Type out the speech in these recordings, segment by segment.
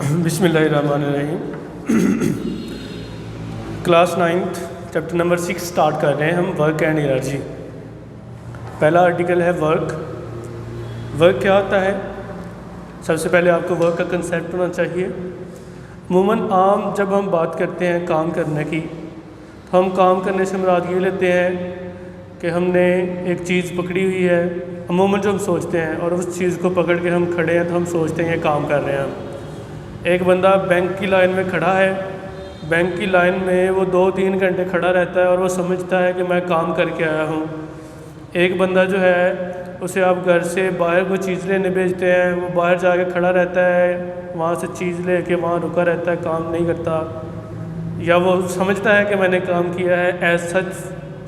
बिस्मिल्लाहिर्रहमानिर्रहीम। Class 9th chapter number 6 start कर रहे हैं हम, वर्क एंड एनर्जी। पहला आर्टिकल है वर्क। वर्क क्या होता है? सबसे पहले आपको वर्क का कंसेप्ट होना चाहिए। अमूमन आम जब हम बात करते हैं काम करने की, तो हम काम करने से मुराद ये लेते हैं कि हमने एक चीज़ पकड़ी हुई है। अमूमन जो हम सोचते हैं और उस चीज़ को पकड़ के हम खड़े हैं तो हम सोचते हैं ये काम कर रहे हैं हम। एक बंदा बैंक की लाइन में खड़ा है, बैंक की लाइन में वो 2-3 घंटे खड़ा रहता है और वो समझता है कि मैं काम करके आया हूँ। एक बंदा जो है उसे आप घर से बाहर कोई चीज़ लेने भेजते हैं, वो बाहर जाके खड़ा रहता है, वहाँ से चीज़ लेके वहाँ रुका रहता है, काम नहीं करता, या वो समझता है कि मैंने काम किया है। एज सच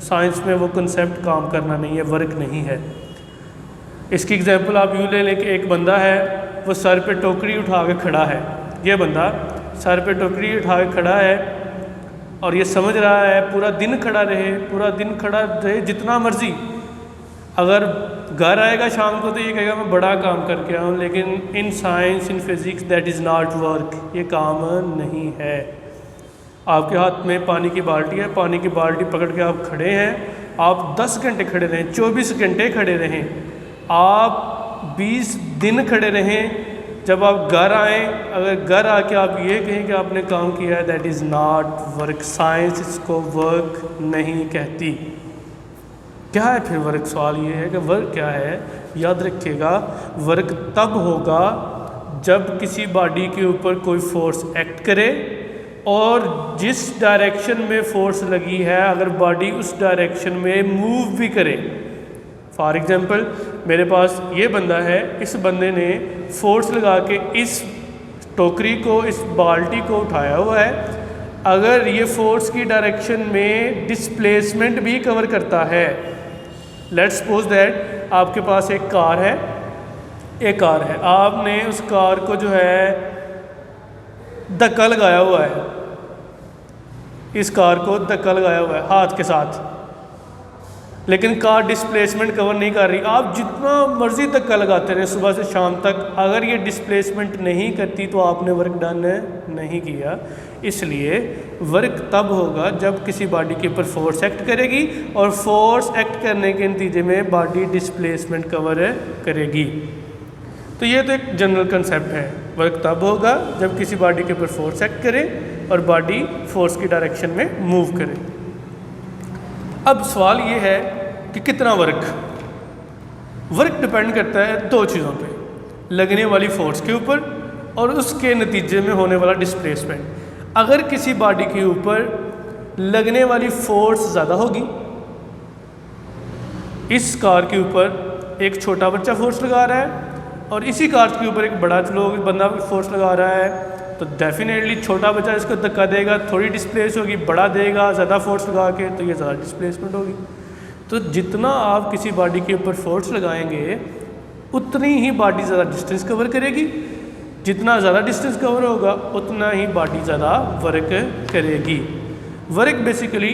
साइंस में वो कंसेप्ट काम करना नहीं है, वर्क नहीं है। इसकी एग्जांपल आप यूँ ले लें कि एक बंदा है, वो सर पे टोकरी उठा के खड़ा है। ये बंदा सर पे टोकरी उठा के खड़ा है और ये समझ रहा है पूरा दिन खड़ा रहे, पूरा दिन खड़ा रहे जितना मर्जी। अगर घर आएगा शाम को तो ये कहेगा मैं बड़ा काम करके आया हूँ, लेकिन in science, in physics that is not work. ये काम नहीं है। आपके हाथ में पानी की बाल्टी है, पानी की बाल्टी पकड़ के आप खड़े हैं, आप 10 घंटे खड़े रहें, 24 घंटे खड़े रहें, आप 20 दिन खड़े रहें, जब आप घर आएँ, अगर घर आके आप ये कहें कि आपने काम किया है, that is not work. Science इसको वर्क नहीं कहती। क्या है फिर वर्क? सवाल ये है कि वर्क क्या है। याद रखिएगा, वर्क तब होगा जब किसी बॉडी के ऊपर कोई फोर्स एक्ट करे और जिस डायरेक्शन में फोर्स लगी है अगर बॉडी उस डायरेक्शन में मूव भी करे। फॉर एग्ज़ाम्पल, मेरे पास ये बंदा है, इस बंदे ने फोर्स लगा के इस टोकरी को, इस बाल्टी को उठाया हुआ है। अगर ये फोर्स की डायरेक्शन में डिस्प्लेसमेंट भी कवर करता है, लेट्स सपोज दैट आपके पास एक कार है, आपने उस कार को जो है धक्का लगाया हुआ है, इस कार को धक्का लगाया हुआ है हाथ के साथ, लेकिन कार डिस्प्लेसमेंट कवर नहीं कर रही। आप जितना मर्जी धक्का लगाते रहे सुबह से शाम तक, अगर ये डिस्प्लेसमेंट नहीं करती तो आपने वर्क डन नहीं किया। इसलिए वर्क तब होगा जब किसी बॉडी के ऊपर फोर्स एक्ट करेगी और फोर्स एक्ट करने के नतीजे में बॉडी डिस्प्लेसमेंट कवर करेगी। तो ये तो एक जनरल कंसेप्ट है। वर्क तब होगा जब किसी बॉडी के ऊपर फोर्स एक्ट करे और बॉडी फोर्स की डायरेक्शन में मूव करे। अब सवाल ये है कि कितना वर्क? वर्क डिपेंड करता है 2 चीज़ों पे, लगने वाली फोर्स के ऊपर और उसके नतीजे में होने वाला डिस्प्लेसमेंट। अगर किसी बॉडी के ऊपर लगने वाली फोर्स ज़्यादा होगी, इस कार के ऊपर एक छोटा बच्चा फोर्स लगा रहा है और इसी कार के ऊपर एक बड़ा बंदा फोर्स लगा रहा है, तो डेफिनेटली छोटा बच्चा इसको धक्का देगा, थोड़ी डिस्प्लेस होगी, बड़ा देगा ज़्यादा फोर्स लगा के, तो ये ज़्यादा डिस्प्लेसमेंट होगी। तो जितना आप किसी बॉडी के ऊपर फोर्स लगाएंगे उतनी ही बॉडी ज़्यादा डिस्टेंस कवर करेगी। जितना ज़्यादा डिस्टेंस कवर होगा उतना ही बॉडी ज़्यादा वर्क करेगी। Work basically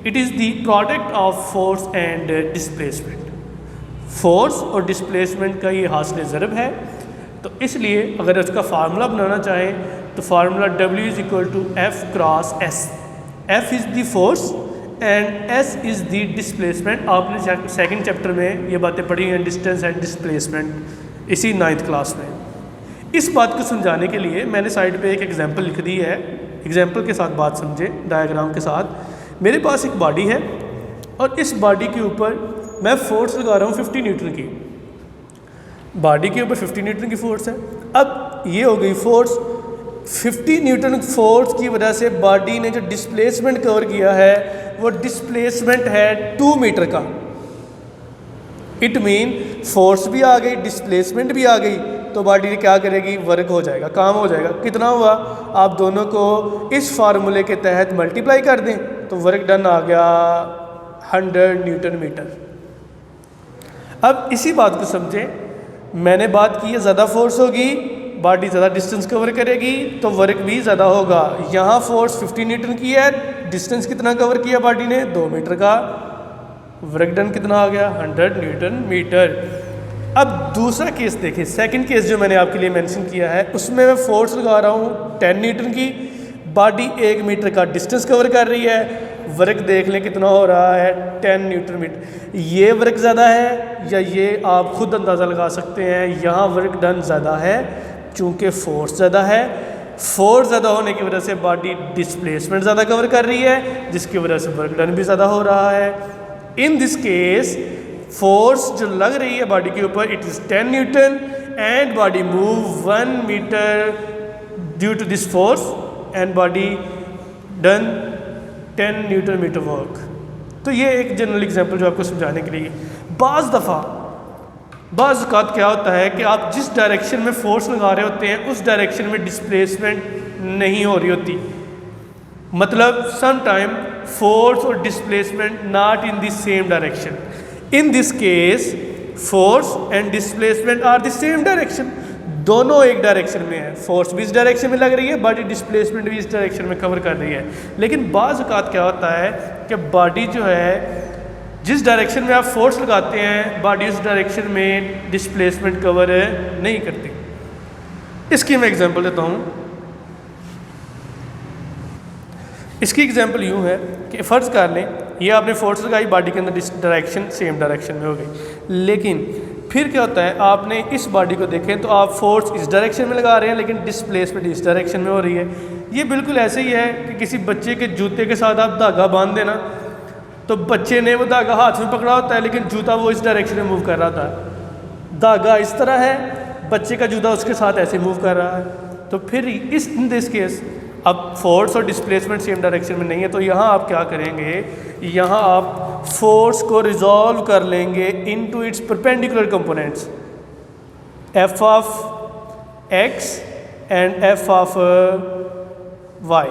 it is the product of force and displacement. Force और डिस्प्लेसमेंट का ये हासिल ज़रब है। तो इसलिए अगर उसका फार्मूला बनाना चाहें तो formula W = F cross S। F is the force and S is the displacement. आपने सेकंड चैप्टर में ये बातें पढ़ी हैं, डिस्टेंस एंड डिस्प्लेसमेंट, इसी 9th क्लास में। इस बात को समझाने के लिए मैंने साइड पे एक एग्जांपल लिख दी है। एग्जांपल के साथ बात समझें, डायग्राम के साथ। मेरे पास एक बॉडी है और इस बॉडी के ऊपर मैं फोर्स लगा रहा हूँ 50 न्यूटन की। बॉडी के ऊपर 50 न्यूटन की फोर्स है। अब ये हो गई फोर्स, 50 न्यूटन फोर्स की वजह से बॉडी ने जो डिस्प्लेसमेंट कवर किया है वो डिस्प्लेसमेंट है 2 मीटर का। इट मीन फोर्स भी आ गई, डिस्प्लेसमेंट भी आ गई, तो बॉडी क्या करेगी? वर्क हो जाएगा, काम हो जाएगा। कितना हुआ? आप दोनों को इस फार्मूले के तहत मल्टीप्लाई कर दें तो वर्क डन आ गया 100 न्यूटन मीटर। अब इसी बात को समझें, मैंने बात की है ज़्यादा फोर्स होगी, बॉडी ज़्यादा डिस्टेंस कवर करेगी तो वर्क भी ज़्यादा होगा। यहाँ फोर्स 50 न्यूटन की है, डिस्टेंस कितना कवर किया बॉडी ने? 2 मीटर का। वर्क डन कितना आ गया? 100 न्यूटन मीटर। अब दूसरा केस देखें, सेकंड केस जो मैंने आपके लिए मेंशन किया है, उसमें मैं फोर्स लगा रहा हूँ 10 न्यूटन की, बॉडी 1 मीटर का डिस्टेंस कवर कर रही है, वर्क देख लें कितना हो रहा है 10 न्यूटन मीटर। ये वर्क ज़्यादा है या ये आप खुद अंदाज़ा लगा सकते हैं, यहाँ वर्क डन ज़्यादा है चूँकि फोर्स ज़्यादा है। फोर्स ज़्यादा होने की वजह से बॉडी डिस्प्लेसमेंट ज़्यादा कवर कर रही है, जिसकी वजह से वर्क डन भी ज़्यादा हो रहा है। इन दिस केस फोर्स जो लग रही है बॉडी के ऊपर, it is 10 newton and body move 1 metre due to this force and body done 10 newton metre work. तो ये एक जनरल एग्जांपल जो आपको समझाने के लिए। बाज़ औक़ात क्या होता है कि आप जिस डायरेक्शन में फोर्स लगा रहे होते हैं उस डायरेक्शन में डिस्प्लेसमेंट नहीं हो रही होती, मतलब सम टाइम फोर्स और displacement not in the same direction. In this case force and displacement are the same direction, दोनों एक डायरेक्शन में है, फोर्स भी इस डायरेक्शन में लग रही है, बॉडी डिस्प्लेसमेंट भी इस डायरेक्शन में कवर कर रही है। लेकिन बाज़ औक़ात क्या होता है कि बॉडी जो है जिस डायरेक्शन में आप फोर्स लगाते हैं बॉडी उस डायरेक्शन में डिस्प्लेसमेंट कवर नहीं करती। इसकी मैं एग्जांपल देता हूँ। इसकी एग्जांपल यूँ है कि फ़र्ज़ कर लें ये आपने फोर्स लगाई, बॉडी के अंदर डायरेक्शन सेम डायरेक्शन में हो गई, लेकिन फिर क्या होता है आपने इस बॉडी को देखें तो आप फोर्स इस डायरेक्शन में लगा रहे हैं लेकिन डिस्प्लेसमेंट इस डायरेक्शन में हो रही है। ये बिल्कुल ऐसे ही है कि किसी बच्चे के जूते के साथ आप धागा बांध देना, तो बच्चे ने वो धागा हाथ में पकड़ा होता है लेकिन जूता वो इस डायरेक्शन में मूव कर रहा था। धागा इस तरह है, बच्चे का जूता उसके साथ ऐसे मूव कर रहा है। तो फिर इन दिस केस अब फोर्स और डिस्प्लेसमेंट सेम डायरेक्शन में नहीं है, तो यहाँ आप क्या करेंगे, यहाँ आप फोर्स को रिजॉल्व कर लेंगे into its perpendicular components, F of x and F of y,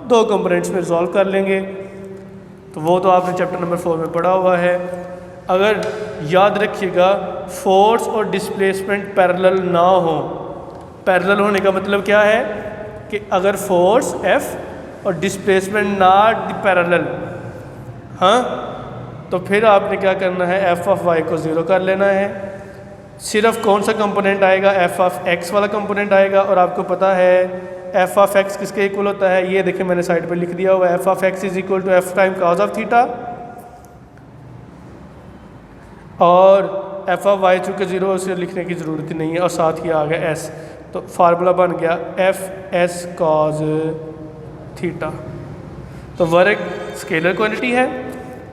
दो कंपोनेंट्स में रिजॉल्व कर लेंगे। तो वो तो आपने चैप्टर नंबर 4 में पढ़ा हुआ है। अगर याद रखिएगा फोर्स और डिस्प्लेसमेंट पैरेलल ना हो, पैरेलल होने का मतलब क्या है कि अगर फोर्स F और डिस्प्लेसमेंट नॉट द पैरेलल, हाँ, तो फिर आपने क्या करना है, एफ ऑफ वाई को 0 कर लेना है। सिर्फ कौन सा कंपोनेंट आएगा, एफ ऑफ एक्स वाला कंपोनेंट आएगा। और आपको पता है एफ ऑफ एक्स किसके इक्वल होता है, ये देखिए मैंने साइड पर लिख दिया हुआ है, F of x is equal to F time cos of theta, और एफ ऑफ वाई चूँकि 0 से लिखने की ज़रूरत ही नहीं है, और साथ ही आ गया एस, तो फार्मूला बन गया एफ एस कॉज थीटा। तो वर्क स्केलर क्वांटिटी है,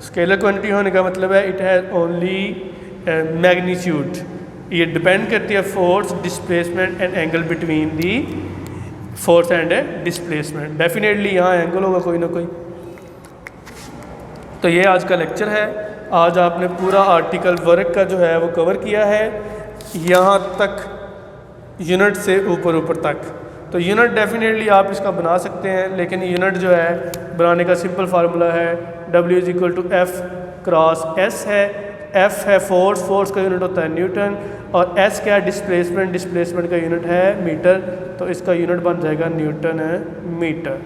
स्केलर क्वांटिटी होने का मतलब है इट हैज़ ओनली मैग्नीट्यूड, ये डिपेंड करती है force, displacement and angle between the force and displacement. Definitely यहाँ एंगल होगा कोई ना कोई। तो ये आज का लेक्चर है। आज आपने पूरा आर्टिकल वर्क का जो है वो कवर किया है, यहाँ तक यूनिट से ऊपर तक। तो यूनिट डेफिनेटली आप इसका बना सकते हैं, लेकिन यूनिट जो है बनाने का सिंपल फार्मूला है W is equal to F cross S है। एफ है फोर्स, फोर्स का यूनिट होता है न्यूटन, और एस क्या है, डिस्प्लेसमेंट, डिस्प्लेसमेंट का यूनिट है मीटर, तो इसका यूनिट बन जाएगा न्यूटन मीटर।